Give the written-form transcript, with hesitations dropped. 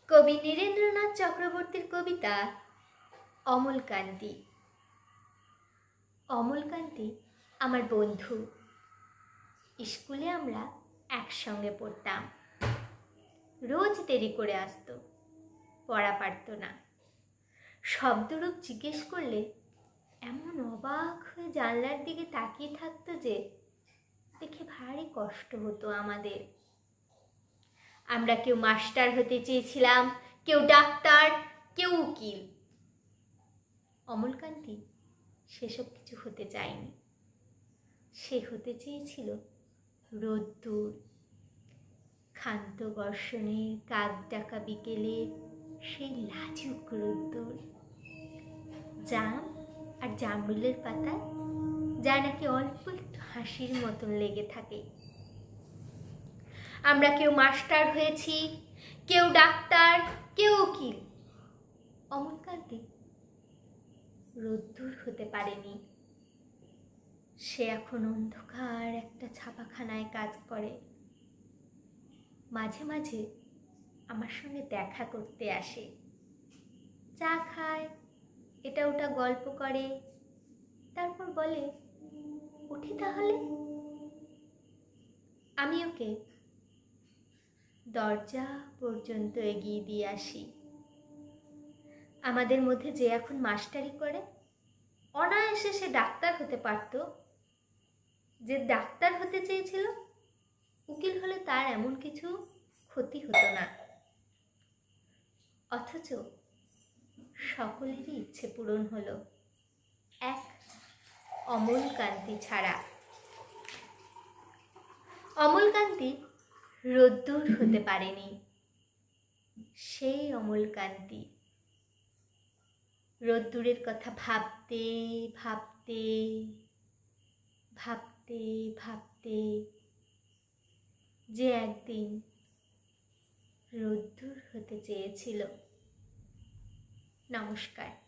কবি নীরেন্দ্রনাথ চক্রবর্তীর কবিতা অমলকান্তি। অমলকান্তি আমার বন্ধু। স্কুলে আমরা একসঙ্গে পড়তাম। রোজ দেরি করে আসতো, পড়া পারত না। শব্দরূপ জিজ্ঞেস করলে এমন অবাক হয়ে জানলার দিকে তাকিয়ে থাকতো যে দেখে ভারী কষ্ট হতো আমাদের। আমরা কেউ মাস্টার হতে চেয়েছিলাম, কেউ ডাক্তার, কেউ উকিল। অমলকান্তি সেসব কিছু হতে চায়নি। সে হতে চেয়েছিল রোদ্দুর। ক্ষান্ত বর্ষণের কাক ডাকা বিকেলে সেই লাজুক রোদ্দুর, জাম আর জামরুলের পাতায় যা নাকি অল্প একটু হাসির মতন লেগে থাকে। আমরা কেউ মাস্টার হয়েছি, কেউ ডাক্তার, কেউ উকিল। অমলকান্তি রোদ্দুর হতে পারেনি। সে এখন অন্ধকার একটা ছাপাখানায় কাজ করে। মাঝে মাঝে আমার সঙ্গে দেখা করতে আসে, চা খায়, এটা ওটা গল্প করে, তারপর বলে উঠি তাহলে। আমি ওকে দরজা পর্যন্ত এগিয়ে দিয়ে আসি। আমাদের মধ্যে যে এখন মাস্টারি করে, অনায়াসে সে ডাক্তার হতে পারত। যে ডাক্তার হতে চেয়েছিল, উকিল হলে তার এমন কিছু ক্ষতি হতো না। অথচ সকলেরই ইচ্ছে পূরণ হলো, এক অমলকান্তি ছাড়া। অমলকান্তি রোদ্দুর হতে পারেনি। সেই অমলকান্তি রোদ্দুরের কথা ভাবতে ভাবতে ভাবতে ভাবতে যে একদিন রোদ্দুর হতে চেয়েছিল। নমস্কার।